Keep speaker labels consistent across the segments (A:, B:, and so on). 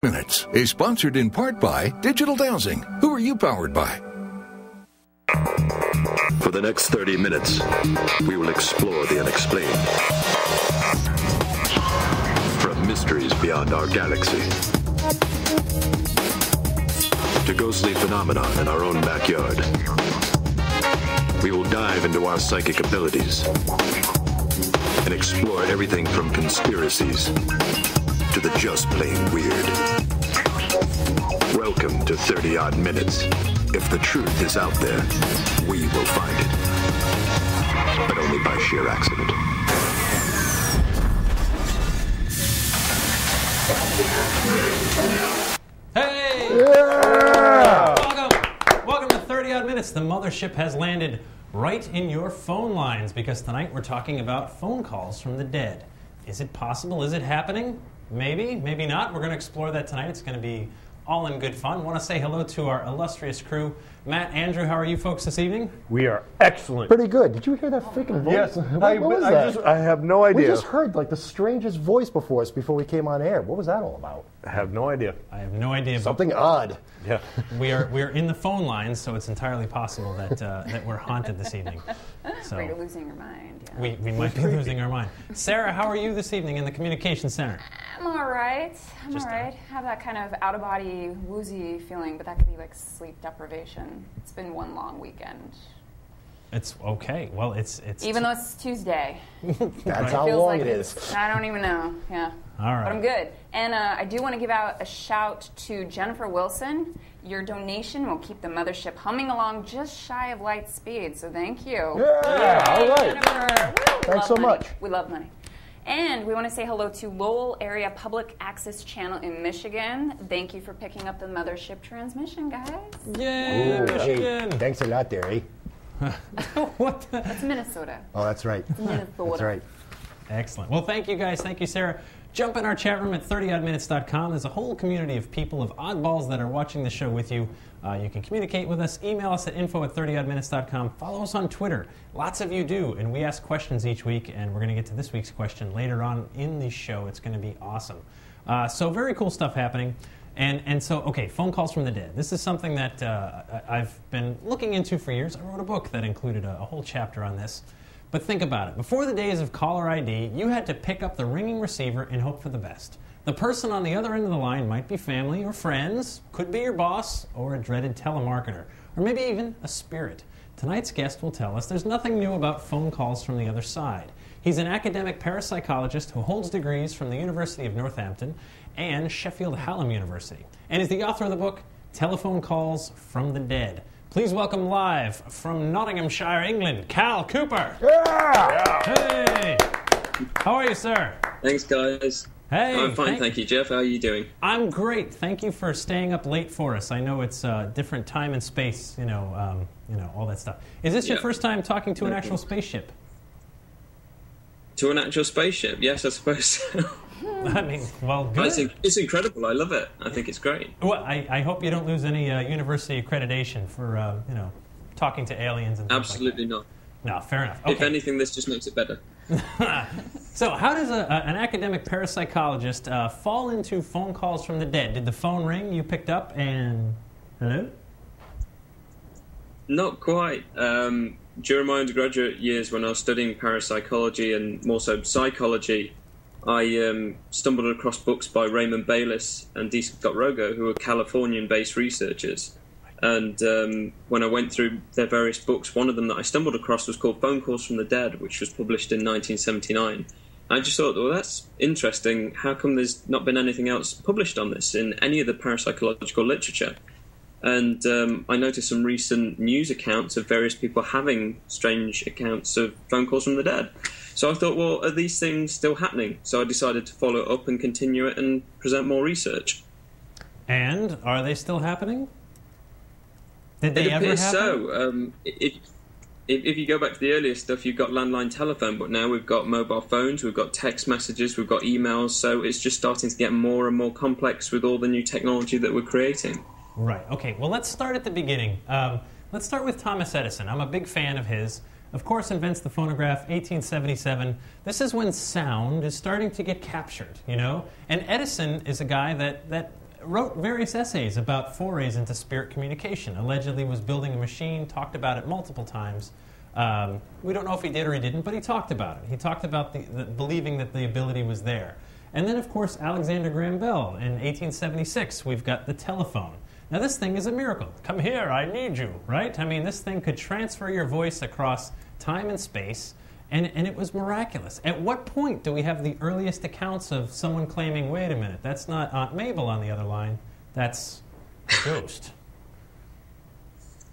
A: Minutes is sponsored in part by Digital Dowsing. Who are you powered by?
B: For the next 30 minutes, we will explore the unexplained. From mysteries beyond our galaxy to ghostly phenomena in our own backyard. We will dive into our psychic abilities and explore everything from conspiracies to the just plain weird. Welcome to 30-odd minutes. If the truth is out there, we will find it. But only by sheer accident.
C: Hey! Yeah! Welcome to 30-odd minutes. The Mothership has landed right in your phone lines because tonight we're talking about phone calls from the dead. Is it possible? Is it happening? Maybe, maybe not. We're going to explore that tonight. It's going to be all in good fun. I want to say hello to our illustrious crew. Matt, Andrew, how are you folks this evening?
D: We are excellent.
E: Pretty good. Did you hear that freaking voice?
D: Yes.
E: What was that?
D: I have no idea.
E: We just heard like the strangest voice before we came on air. What was that all about?
D: I have no idea.
C: I have no idea.
E: Something odd.
D: Yeah.
C: We are in the phone lines, so it's entirely possible that that we're haunted this evening. So
F: you're losing your mind. Yeah.
C: We might be losing our mind. Sarah, how are you this evening in the communication center?
F: I'm all right. I'm all right. I have that kind of out-of-body, woozy feeling, but that could be like sleep deprivation. It's been one long weekend.
C: It's okay. Well, it's
F: even though it's Tuesday.
E: That's how long
F: like
E: it is.
F: I don't even know. Yeah.
C: All right.
F: But I'm good. And I do want to give out a shout to Jennifer Wilson. Your donation will keep the Mothership humming along just shy of light speed. So thank you.
E: Yeah. All right.
F: Jennifer.
E: Thanks so much.
F: We love money. And we want to say hello to Lowell Area Public Access Channel in Michigan. Thank you for picking up the Mothership transmission, guys.
C: Yay, Michigan!
E: Hey, thanks a lot there, eh?
C: What?
F: That's Minnesota.
E: Oh, that's right.
F: Minnesota.
E: That's right.
C: Excellent. Well, thank you guys. Thank you, Sarah. Jump in our chat room at 30oddminutes.com. There's a whole community of people, of oddballs that are watching the show with you. You can communicate with us. Email us at info@30oddminutes.com. Follow us on Twitter. Lots of you do, and we ask questions each week, and we're going to get to this week's question later on in the show. It's going to be awesome. So very cool stuff happening. And so, okay, phone calls from the dead. This is something that I've been looking into for years. I wrote a book that included a whole chapter on this. But think about it. Before the days of caller ID, you had to pick up the ringing receiver and hope for the best. The person on the other end of the line might be family or friends, could be your boss, or a dreaded telemarketer, or maybe even a spirit. Tonight's guest will tell us there's nothing new about phone calls from the other side. He's an academic parapsychologist who holds degrees from the University of Northampton and Sheffield Hallam University, and is the author of the book, Telephone Calls from the Dead. Please welcome live from Nottinghamshire, England, Cal Cooper.
E: Yeah!
C: Hey! How are you, sir?
G: Thanks, guys.
C: Hey!
G: I'm fine, thank you, Jeff. How are you doing?
C: I'm great. Thank you for staying up late for us. I know it's different time and space, you know, all that stuff. Is this your first time talking to an actual spaceship?
G: To an actual spaceship? Yes, I suppose so.
C: I mean, well, good.
G: It's incredible. I love it. I think it's great.
C: Well, I hope you don't lose any university accreditation for, talking to aliens and things
G: Absolutely
C: like that.
G: not.
C: No, fair enough. Okay.
G: If anything, this just makes it better.
C: So how does an academic parapsychologist fall into phone calls from the dead? Did the phone ring, you picked up, and hello?
G: Not quite. During my undergraduate years when I was studying parapsychology and more so psychology, I stumbled across books by Raymond Bayless and D. Scott Rogo, who are Californian-based researchers. And when I went through their various books, one of them that I stumbled across was called Phone Calls from the Dead, which was published in 1979. I just thought, well, that's interesting. How come there's not been anything else published on this in any of the parapsychological literature? And I noticed some recent news accounts of various people having strange accounts of phone calls from the dead. So I thought, well, are these things still happening? So I decided to follow it up and continue it and present more research.
C: And are they still happening? Did they ever happen?
G: So. If you go back to the earlier stuff, you've got landline telephone, but now we've got mobile phones, we've got text messages, we've got emails, so it's just starting to get more and more complex with all the new technology that we're creating.
C: Right. Okay, well, let's start at the beginning. Let's start with Thomas Edison. I'm a big fan of his. Of course, invents the phonograph, 1877. This is when sound is starting to get captured, you know? And Edison is a guy that wrote various essays about forays into spirit communication. Allegedly was building a machine, talked about it multiple times. We don't know if he did or he didn't, but he talked about it. He talked about the believing that the ability was there. And then, of course, Alexander Graham Bell. In 1876, we've got the telephone. Now, this thing is a miracle. Come here, I need you, right? I mean, this thing could transfer your voice across time and space, and it was miraculous. At what point do we have the earliest accounts of someone claiming, wait a minute, that's not Aunt Mabel on the other line, that's a ghost?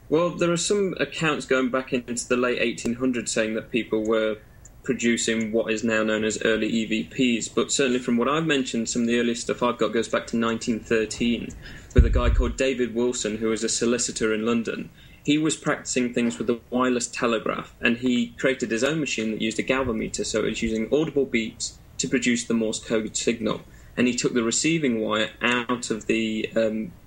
G: Well, there are some accounts going back into the late 1800s saying that people were producing what is now known as early EVPs, but certainly from what I've mentioned, some of the earliest stuff I've got goes back to 1913 with a guy called David Wilson, who was a solicitor in London. He was practicing things with a wireless telegraph, and he created his own machine that used a galvanometer, so it was using audible beeps to produce the Morse code signal. And he took the receiving wire out of the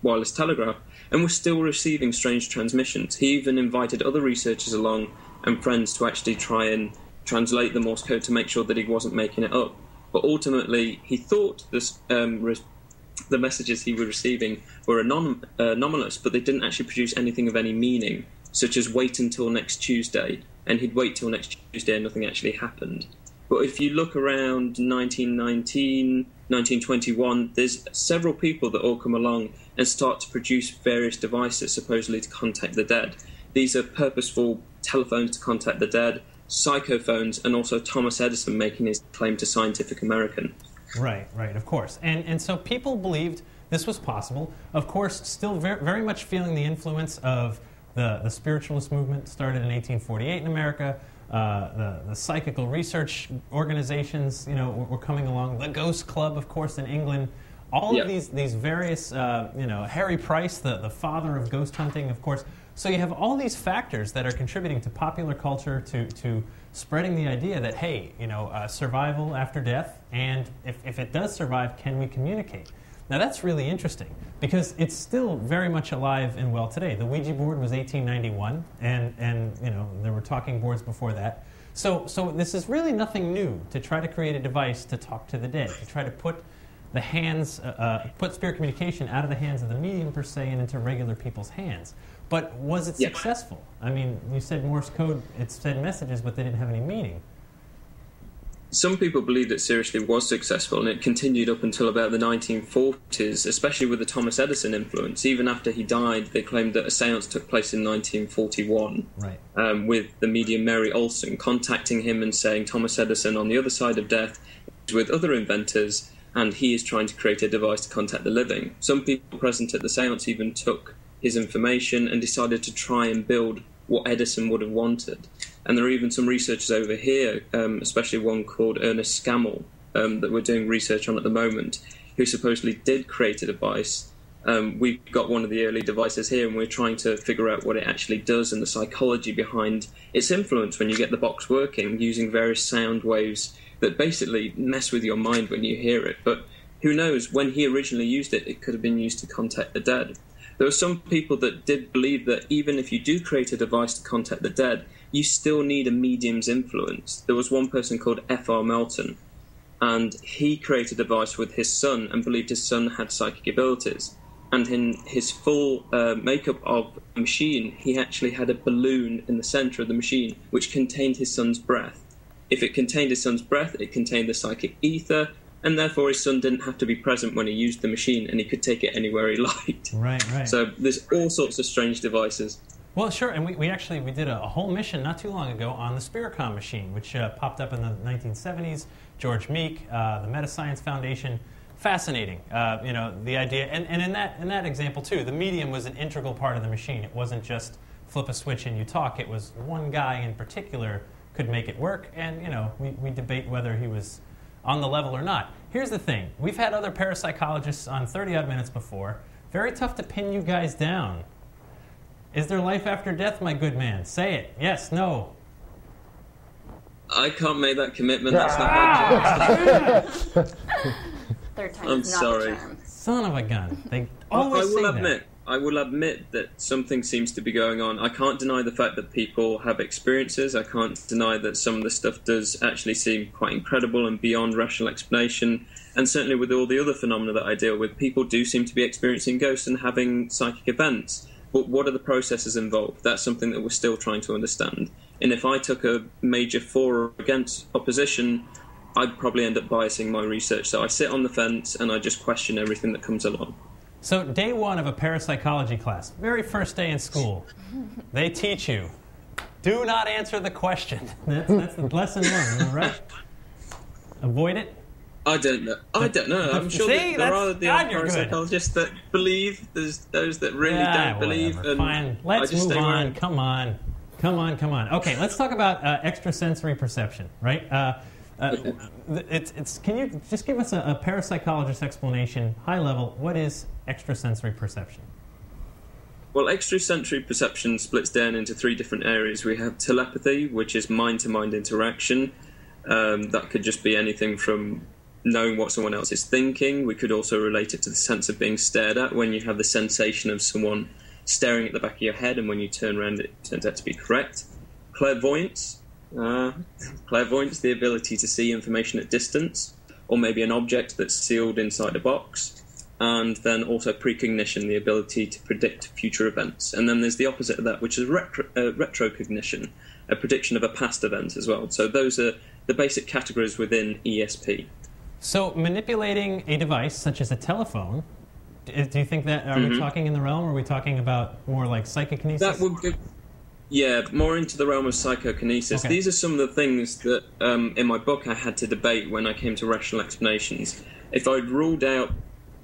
G: wireless telegraph and was still receiving strange transmissions. He even invited other researchers along and friends to actually try and translate the Morse code to make sure that he wasn't making it up. But ultimately, he thought this, the messages he was receiving were anomalous, but they didn't actually produce anything of any meaning, such as wait until next Tuesday, and he'd wait till next Tuesday and nothing actually happened. But if you look around 1919, 1921, there's several people that all come along and start to produce various devices supposedly to contact the dead. These are purposeful telephones to contact the dead, psychophones, and also Thomas Edison making his claim to Scientific American.
C: Right, of course. And so people believed this was possible. Of course, still very much feeling the influence of the spiritualist movement started in 1848 in America. The psychical research organizations, were coming along. The Ghost Club, of course, in England. All of these various, Harry Price, the father of ghost hunting, of course. So you have all these factors that are contributing to popular culture, to spreading the idea that, hey, survival after death, and if it does survive, can we communicate? Now that's really interesting because it's still very much alive and well today. The Ouija board was 1891, and there were talking boards before that. So this is really nothing new to try to create a device to talk to the dead, to try to put the hands, put spirit communication out of the hands of the medium per se and into regular people's hands. But was it successful? I mean, you said Morse code, it said messages, but they didn't have any meaning.
G: Some people believe it seriously was successful, and it continued up until about the 1940s, especially with the Thomas Edison influence. Even after he died, they claimed that a seance took place in 1941, with the medium Mary Olson contacting him and saying Thomas Edison on the other side of death is with other inventors, and he is trying to create a device to contact the living. Some people present at the seance even took his information and decided to try and build what Edison would have wanted. And there are even some researchers over here, especially one called Ernest Scammell, that we're doing research on at the moment, who supposedly did create a device. We've got one of the early devices here, and we're trying to figure out what it actually does and the psychology behind its influence when you get the box working, using various sound waves that basically mess with your mind when you hear it. But who knows, when he originally used it, it could have been used to contact the dead. There were some people that did believe that even if you do create a device to contact the dead, you still need a medium's influence. There was one person called F.R. Melton, and he created a device with his son and believed his son had psychic abilities. And in his full makeup of the machine, he actually had a balloon in the center of the machine which contained his son's breath. If it contained his son's breath, it contained the psychic ether, and therefore his son didn't have to be present when he used the machine, and he could take it anywhere he liked.
C: Right.
G: So there's all sorts of strange devices.
C: Well, sure, and we did a whole mission not too long ago on the Spiritcom machine, which popped up in the 1970s. George Meek, the Metascience Foundation, fascinating. The idea, and in that example too, the medium was an integral part of the machine. It wasn't just flip a switch and you talk. It was one guy in particular could make it work, and we debate whether he was on the level or not. Here's the thing. We've had other parapsychologists on 30-odd minutes before. Very tough to pin you guys down. Is there life after death, my good man? Say it. Yes, no.
G: I can't make that commitment. That's not my job.
F: Third time
G: I'm
F: is not
G: sorry.
F: the charm.
C: Son of a gun. They always say that.
G: I will admit that something seems to be going on. I can't deny the fact that people have experiences. I can't deny that some of the stuff does actually seem quite incredible and beyond rational explanation. And certainly with all the other phenomena that I deal with, people do seem to be experiencing ghosts and having psychic events. But what are the processes involved? That's something that we're still trying to understand. And if I took a major for or against opposition, I'd probably end up biasing my research. So I sit on the fence and I just question everything that comes along.
C: So day one of a parapsychology class, very first day in school, they teach you, do not answer the question. That's the lesson learned, right? Avoid it.
G: I don't know. I'm sure that there are the parapsychologists that believe. There's those that really don't believe.
C: And fine. Let's move on. Come on. Okay, let's talk about extrasensory perception, right? Can you just give us a parapsychologist explanation, high level, what is extrasensory perception?
G: Well, extrasensory perception splits down into three different areas. We have telepathy, which is mind-to-mind interaction. That could just be anything from knowing what someone else is thinking. We could also relate it to the sense of being stared at, when you have the sensation of someone staring at the back of your head, and when you turn around it turns out to be correct. Clairvoyance. Clairvoyance, the ability to see information at distance, or maybe an object that's sealed inside a box. And then also precognition, the ability to predict future events. And then there's the opposite of that, which is retrocognition, a prediction of a past event as well. So those are the basic categories within ESP.
C: So manipulating a device such as a telephone, do you think that, are we talking in the realm, or are we talking about more like psychokinesis?
G: That would be, yeah, more into the realm of psychokinesis. Okay. These are some of the things that in my book I had to debate when I came to rational explanations. If I'd ruled out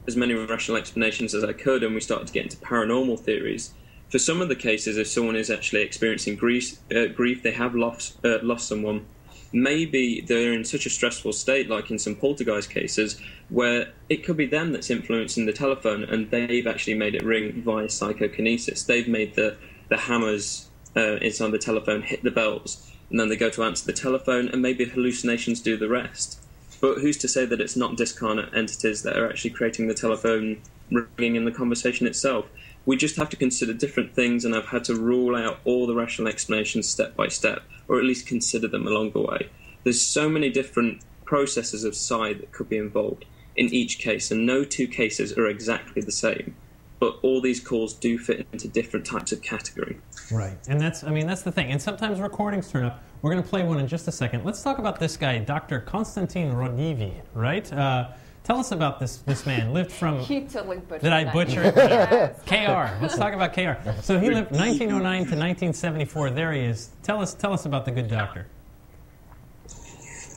G: as many rational explanations as I could and we started to get into paranormal theories, for some of the cases, if someone is actually experiencing grief, they have lost someone, maybe they're in such a stressful state, like in some poltergeist cases, where it could be them that's influencing the telephone and they've actually made it ring via psychokinesis. They've made the hammers inside the telephone hit the bells, and then they go to answer the telephone, and maybe hallucinations do the rest. But who's to say that it's not discarnate entities that are actually creating the telephone ringing in the conversation itself? We just have to consider different things, and I've had to rule out all the rational explanations step by step, or at least consider them along the way. There's so many different processes of psi that could be involved in each case, and no two cases are exactly the same. But all these calls do fit into different types of category.
C: Right, and that's the thing. And sometimes recordings turn up. We're going to play one in just a second. Let's talk about this guy, Dr. Constantine Rogo, right? Tell us about this man. Lived from...
F: He totally butchered
C: Did I butcher it?
F: Yes.
C: KR. Let's talk about KR. So he lived 1909 to 1974. There he is. Tell us about the good doctor.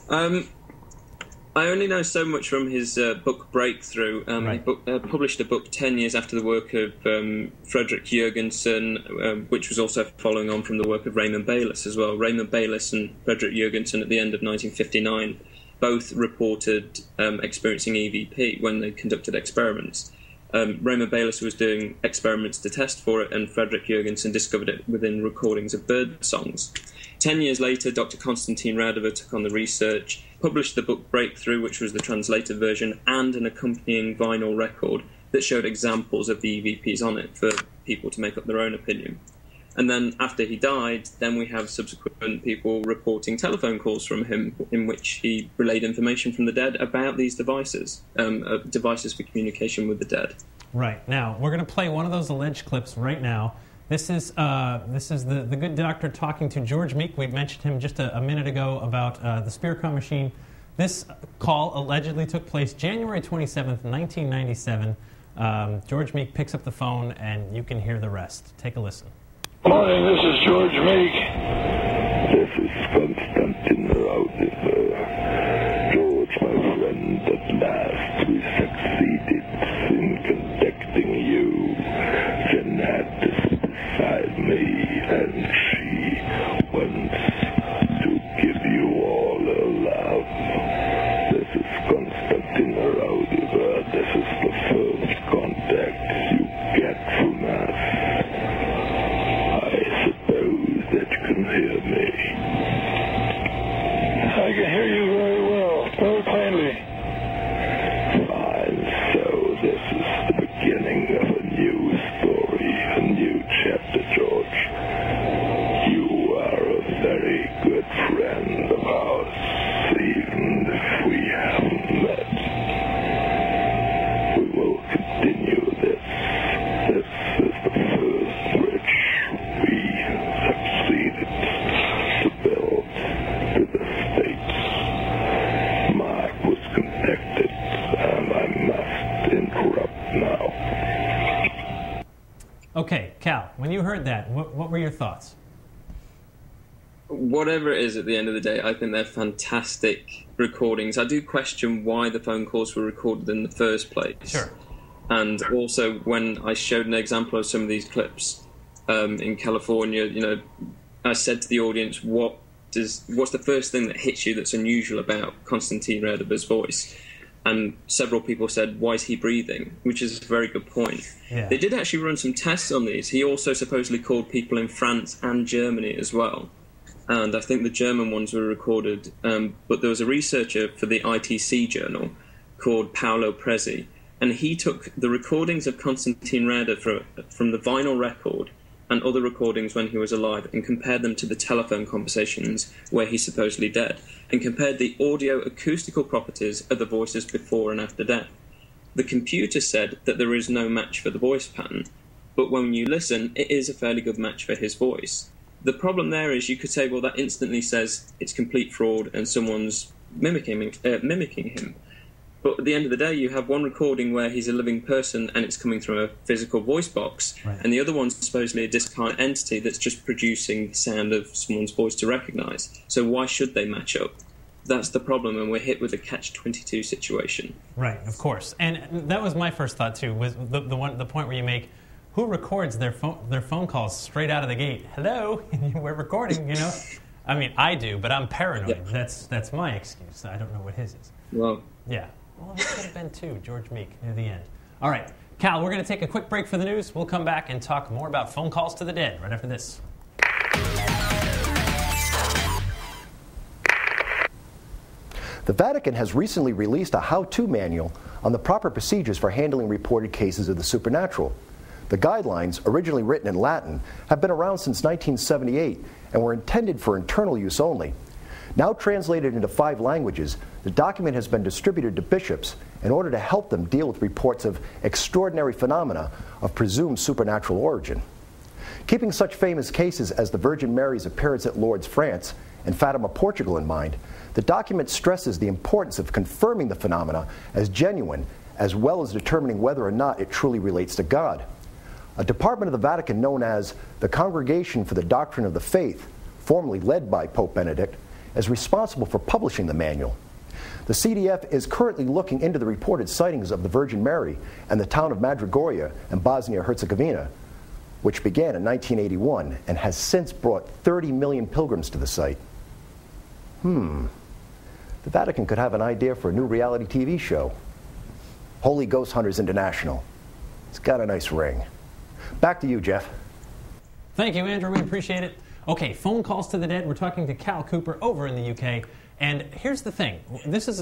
G: I only know so much from his book Breakthrough.
C: Right.
G: He published a book 10 years after the work of Frederick Jurgensen, which was also following on from the work of Raymond Bayliss as well. Raymond Bayliss and Frederick Jurgensen at the end of 1959 both reported experiencing EVP when they conducted experiments. Raymond Bayliss was doing experiments to test for it, and Frederick Jurgensen discovered it within recordings of bird songs. 10 years later, Dr. Constantine Radover took on the research, published the book Breakthrough, which was the translated version, and an accompanying vinyl record that showed examples of the EVPs on it for people to make up their own opinion. And then after he died, then we have subsequent people reporting telephone calls from him in which he relayed information from the dead about these devices, devices for communication with the dead.
C: Right. Now, we're going to play one of those alleged clips right now. This is the good doctor talking to George Meek. We mentioned him just a minute ago about the Spearcom machine. This call allegedly took place January 27th, 1997. George Meek picks up the phone, and you can hear the rest. Take a listen.
H: Morning, this is George Meek.
I: This is Constantine Radover. George, my friend, at last we succeeded in contacting you. Jeanette is beside me, and she wants to give you all her love. This is Constantine Radover. This is the first contact you get from us. I suppose that you can hear me.
H: I can hear
C: Okay, Cal, when you heard that, what were your thoughts?
G: Whatever it is, at the end of the day, I think they're fantastic recordings. I do question why the phone calls were recorded in the first place.
C: Sure.
G: And also, when I showed an example of some of these clips in California, you know, I said to the audience, what's the first thing that hits you that's unusual about Constantine Redeber's voice? And several people said, why is he breathing? Which is a very good point.
C: Yeah.
G: They did actually run some tests on these. He also supposedly called people in France and Germany as well. And I think the German ones were recorded. But there was a researcher for the ITC journal called Paolo Prezi, and he took the recordings of Constantine Reder from the vinyl record and other recordings when he was alive and compared them to the telephone conversations where he's supposedly dead, and compared the audio acoustical properties of the voices before and after death. The computer said that there is no match for the voice pattern, but when you listen, it is a fairly good match for his voice. The problem there is you could say, well, that instantly says it's complete fraud and someone's mimicking him. But at the end of the day, you have one recording where he's a living person and it's coming through a physical voice box,
C: right,
G: and the other one's supposedly a discarnate entity that's just producing the sound of someone's voice to recognise. So why should they match up? That's the problem, and we're hit with a catch-22 situation.
C: Right, of course. And that was my first thought, too, was the point where you make, who records their phone calls straight out of the gate? Hello, we're recording, you know? I mean, I do, but I'm paranoid. Yeah. That's my excuse. I don't know what his is.
G: Well,
C: yeah. Well, it could have been too, George Meek, near the end. All right, Cal, we're going to take a quick break for the news. We'll come back and talk more about phone calls to the dead right after this.
E: The Vatican has recently released a how-to manual on the proper procedures for handling reported cases of the supernatural. The guidelines, originally written in Latin, have been around since 1978 and were intended for internal use only. Now translated into 5 languages, the document has been distributed to bishops in order to help them deal with reports of extraordinary phenomena of presumed supernatural origin. Keeping such famous cases as the Virgin Mary's appearance at Lourdes, France, and Fatima, Portugal in mind, the document stresses the importance of confirming the phenomena as genuine, as well as determining whether or not it truly relates to God. A department of the Vatican known as the Congregation for the Doctrine of the Faith, formerly led by Pope Benedict, is responsible for publishing the manual. The CDF is currently looking into the reported sightings of the Virgin Mary and the town of Madrigoria in Bosnia-Herzegovina, which began in 1981 and has since brought 30 million pilgrims to the site. The Vatican could have an idea for a new reality TV show. Holy Ghost Hunters International. It's got a nice ring. Back to you, Jeff.
C: Thank you, Andrew. We appreciate it. Okay, phone calls to the dead. We're talking to Cal Cooper over in the UK. And here's the thing.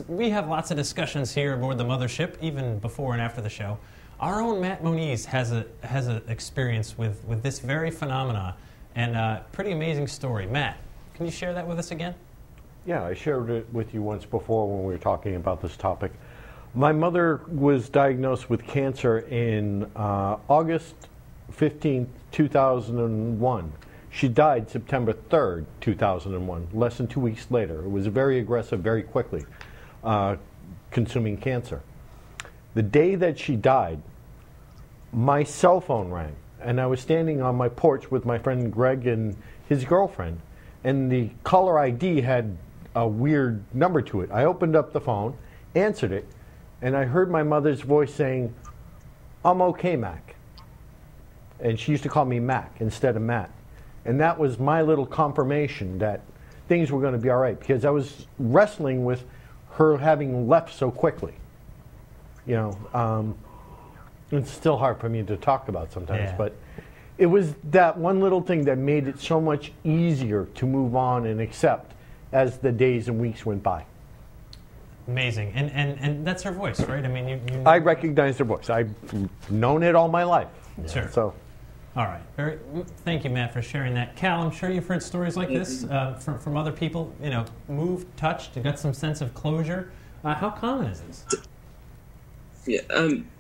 C: We have lots of discussions here aboard the Mothership, even before and after the show. Our own Matt Moniz has an experience with this very phenomena, and a pretty amazing story. Matt, can you share that with us again?
D: Yeah, I shared it with you once before when we were talking about this topic. My mother was diagnosed with cancer in August 15, 2001. She died September 3rd, 2001, less than 2 weeks later. It was very aggressive, very quickly, consuming cancer. The day that she died, my cell phone rang, and I was standing on my porch with my friend Greg and his girlfriend, and the caller ID had a weird number to it. I opened up the phone, answered it, and I heard my mother's voice saying, "I'm okay, Mac." And she used to call me Mac instead of Matt. And that was my little confirmation that things were going to be all right, because I was wrestling with her having left so quickly. You know, it's still hard for me to talk about sometimes, but it was that one little thing that made it so much easier to move on and accept as the days and weeks went by.
C: Amazing. And that's her voice, right? I mean, you
D: I recognized her voice. I've known it all my life.
C: Sure.
D: So.
C: All right. Thank you, Matt, for sharing that. Cal, I'm sure you've heard stories like this from other people. You know, moved, touched, got some sense of closure. How common is this?
G: Yeah,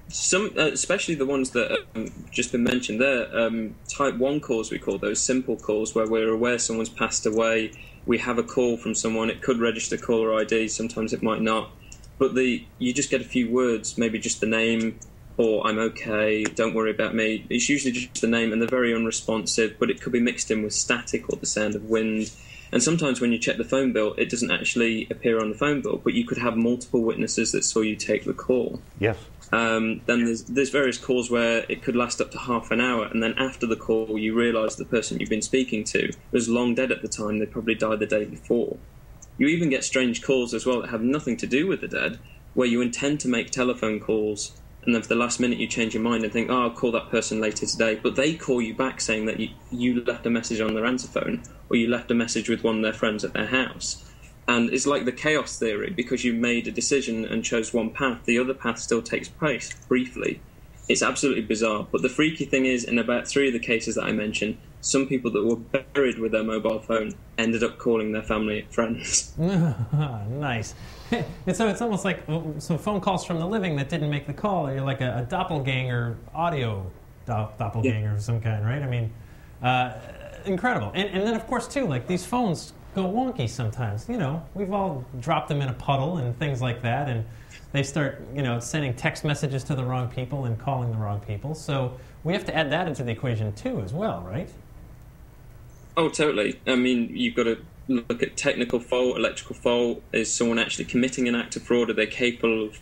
G: some, especially the ones that just been mentioned there. Type 1 calls, we call those, simple calls, where we're aware someone's passed away. We have a call from someone. It could register caller ID. Sometimes it might not. But you just get a few words, maybe just the name, or I'm okay, don't worry about me. It's usually just the name, and they're very unresponsive, but it could be mixed in with static or the sound of wind. And sometimes when you check the phone bill, it doesn't actually appear on the phone bill, but you could have multiple witnesses that saw you take the call.
D: Yes.
G: Then there's various calls where it could last up to half an hour, and then after the call you realise the person you've been speaking to was long dead at the time. They probably died the day before. You even get strange calls as well that have nothing to do with the dead, where you intend to make telephone calls, and then for the last minute you change your mind and think, oh, I'll call that person later today, but they call you back saying that you left a message on their answer phone, or you left a message with one of their friends at their house. And it's like the chaos theory, because you made a decision and chose one path, the other path still takes place briefly. It's absolutely bizarre, but the freaky thing is, in about 3 of the cases that I mentioned, some people that were buried with their mobile phone ended up calling their family and friends.
C: Nice. And so it's almost like some phone calls from the living that didn't make the call. You're like a doppelganger, audio doppelganger of some kind, right? I mean, incredible. And then, of course, too, like these phones go wonky sometimes. You know, we've all dropped them in a puddle and things like that, and they start, sending text messages to the wrong people and calling the wrong people. So we have to add that into the equation too as well, right?
G: Oh, totally. I mean, you've got to look at technical fault, electrical fault. Is someone actually committing an act of fraud? Are they capable of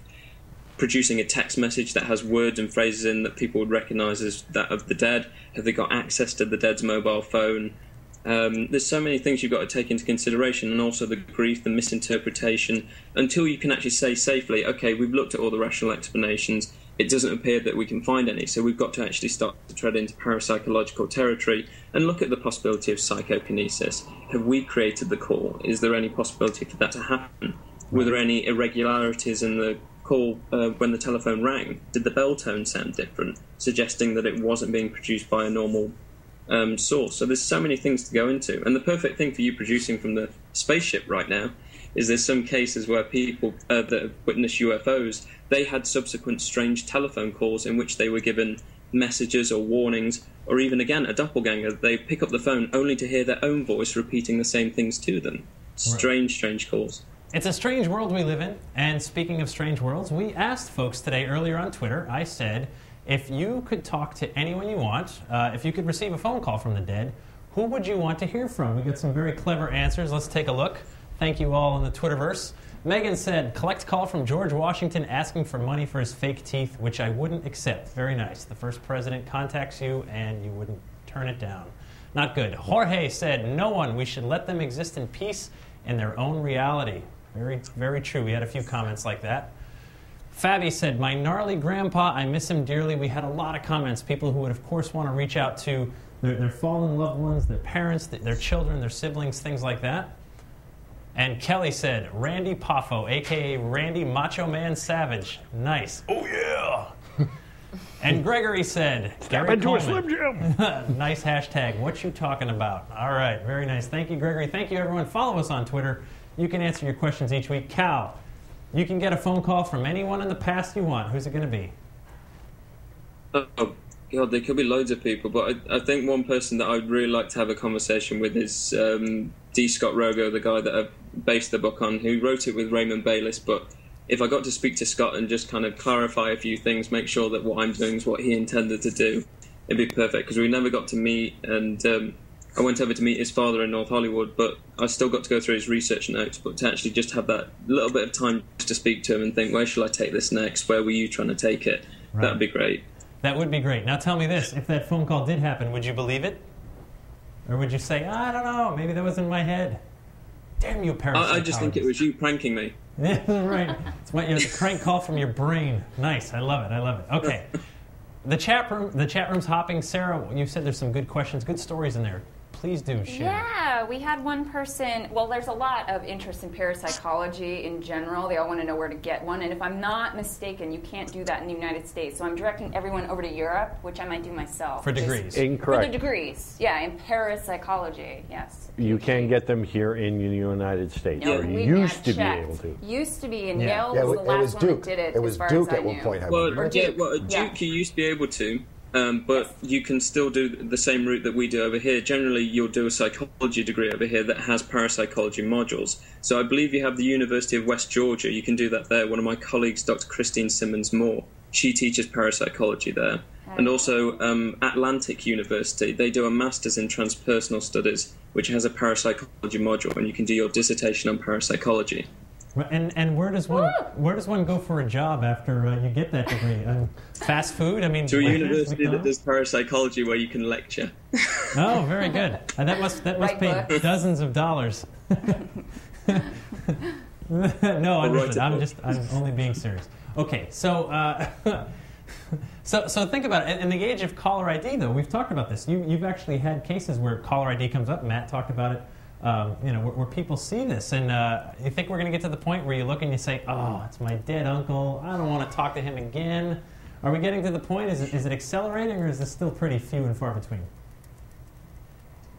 G: producing a text message that has words and phrases in that people would recognise as that of the dead? Have they got access to the dead's mobile phone? There's so many things you've got to take into consideration, and also the grief, the misinterpretation, until you can actually say safely, okay, we've looked at all the rational explanations, it doesn't appear that we can find any, so we've got to actually start to tread into parapsychological territory and look at the possibility of psychokinesis. Have we created the call? Is there any possibility for that to happen? Were there any irregularities in the call when the telephone rang? Did the bell tone sound different, suggesting that it wasn't being produced by a normal source? So there's so many things to go into, and the perfect thing for you producing from the spaceship right now is there's some cases where people that have witnessed UFOs, they had subsequent strange telephone calls in which they were given messages or warnings, or even again a doppelganger. They pick up the phone only to hear their own voice repeating the same things to them. Strange calls.
C: It's a strange world we live in, and speaking of strange worlds, we asked folks today earlier on Twitter. I said, if you could talk to anyone you want, if you could receive a phone call from the dead, who would you want to hear from? We got some very clever answers. Let's take a look. Thank you all in the Twitterverse. Megan said, collect call from George Washington asking for money for his fake teeth, which I wouldn't accept. Very nice. The first president contacts you and you wouldn't turn it down. Not good. Jorge said, no one. We should let them exist in peace in their own reality. Very, very true. We had a few comments like that. Fabi said, my gnarly grandpa, I miss him dearly. We had a lot of comments. People who would, of course, want to reach out to their fallen loved ones, their parents, their children, their siblings, things like that. And Kelly said, Randy Poffo, a.k.a. Randy Macho Man Savage. Nice. Oh, yeah. And Gregory said,
D: step into a Slim Jim.
C: Nice hashtag. What you talking about? All right. Very nice. Thank you, Gregory. Thank you, everyone. Follow us on Twitter. You can answer your questions each week. Cal, you can get a phone call from anyone in the past you want. Who's it going to be?
G: Oh, God, there could be loads of people, but I think one person that I'd really like to have a conversation with is D. Scott Rogo, the guy that I've based the book on, who wrote it with Raymond Bayless. But if I got to speak to Scott and just kind of clarify a few things, make sure that what I'm doing is what he intended to do, it'd be perfect, because we never got to meet, and I went over to meet his father in North Hollywood, but I still got to go through his research notes. But to actually just have that little bit of time just to speak to him and think, where shall I take this next? Where were you trying to take it? Right. That'd be great.
C: That would be great. Now tell me this, if that phone call did happen, would you believe it? Or would you say, I don't know, maybe that was in my head? Damn you, parapsychologist.
G: I just think it was you pranking me.
C: Yeah, right. It's a crank call from your brain. Nice, I love it. Okay. The chat room's hopping. Sarah, you said there's some good questions, good stories in there. Please do share.
F: Yeah, we had one person, well, there's a lot of interest in parapsychology in general. They all want to know where to get one. And if I'm not mistaken, you can't do that in the United States. So I'm directing everyone over to Europe, which I might do myself.
C: For degrees.
D: Incorrect.
F: For the degrees, yeah, in parapsychology, yes.
D: You can get them here in the United States, or you used to be able to.
F: Used to be, and Yale was the last one that did it.
E: It was Duke at one point.
G: Well, Duke you used to be able to. But you can still do the same route that we do over here. Generally, you'll do a psychology degree over here that has parapsychology modules. So I believe you have the University of West Georgia. You can do that there. One of my colleagues, Dr. Christine Simmons-Moore, She teaches parapsychology there. And also Atlantic University, they do a master's in transpersonal studies, which has a parapsychology module, and you can do your dissertation on parapsychology.
C: And where does one go for a job after you get that degree? Fast food? I mean,
G: to a university that does parapsychology where you can lecture.
C: Oh, very good. And that must pay dozens of dollars. No, I'm only being serious. Okay, so so think about it. In the age of caller ID, though, we've talked about this. You've actually had cases where caller ID comes up. Matt talked about it. Where people see this, and you think we're going to get to the point where you look and you say, "Oh, it's my dead uncle. I don't want to talk to him again." Are we getting to the point? Is it accelerating, or is it still pretty few and far between?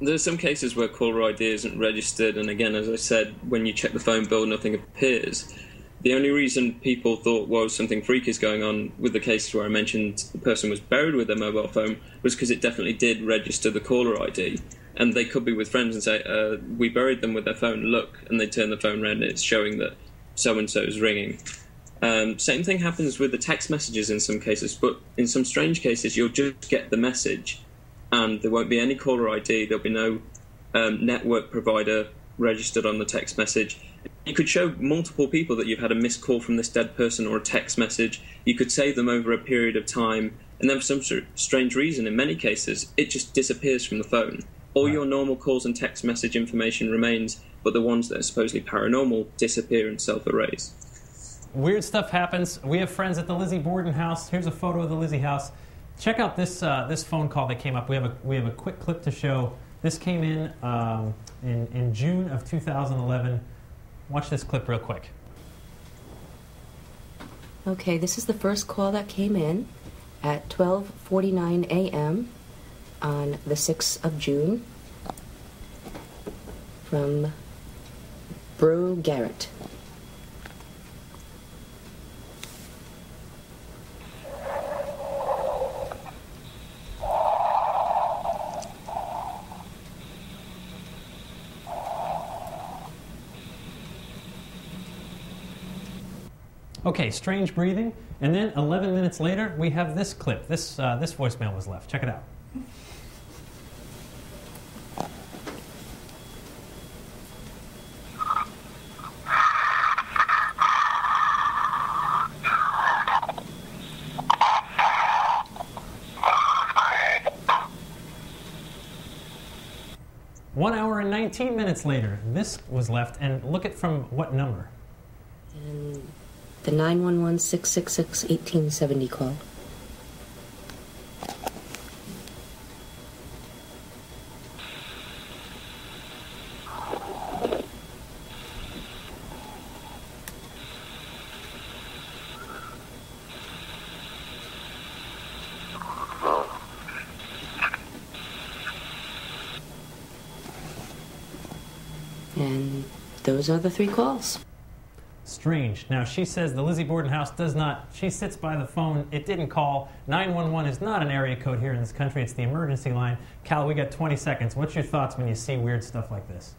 G: There's some cases where caller ID isn't registered, and again, as I said, when you check the phone bill, nothing appears. The only reason people thought, well, something freaky is going on with the cases where I mentioned the person was buried with their mobile phone was because it definitely did register the caller ID. And they could be with friends and say, we buried them with their phone, look, and they turn the phone around and it's showing that so-and-so is ringing. Same thing happens with the text messages in some cases, but in some strange cases, you'll just get the message and there won't be any caller ID, there'll be no network provider registered on the text message. You could show multiple people that you've had a missed call from this dead person or a text message. You could save them over a period of time, and then for some strange reason, in many cases, it just disappears from the phone. All your normal calls and text message information remains, but the ones that are supposedly paranormal disappear and self-erase.
C: Weird stuff happens. We have friends at the Lizzie Borden House. Here's a photo of the Lizzie House. Check out this phone call that came up. We have a quick clip to show. This came in June of 2011. Watch this clip real quick.
J: Okay, this is the first call that came in at 12:49 a.m. on the 6th of June from Bro Garrett.
C: Okay, strange breathing, and then 11 minutes later, we have this clip. This voicemail was left. Check it out. One hour and 19 minutes later, this was left, and look at from what number?
J: And the 911-666-1870 call. And those are the 3 calls.
C: Strange. Now, she says the Lizzie Borden House does not. She sits by the phone. It didn't call. 911 is not an area code here in this country. It's the emergency line. Cal, we got 20 seconds. What's your thoughts when you see weird stuff like this?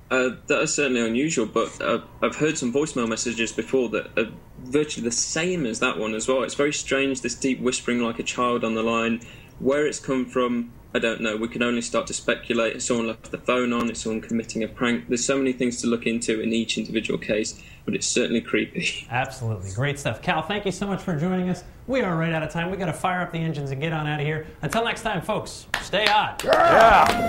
G: That is certainly unusual, but I've heard some voicemail messages before that are virtually the same as that one as well. It's very strange, this deep whispering like a child on the line. Where it's come from, I don't know. We can only start to speculate. If someone left the phone on, if someone committing a prank. There's so many things to look into in each individual case, but it's certainly creepy.
C: Absolutely. Great stuff. Cal, thank you so much for joining us. We are right out of time. We got to fire up the engines and get on out of here. Until next time, folks, stay hot.
D: Yeah.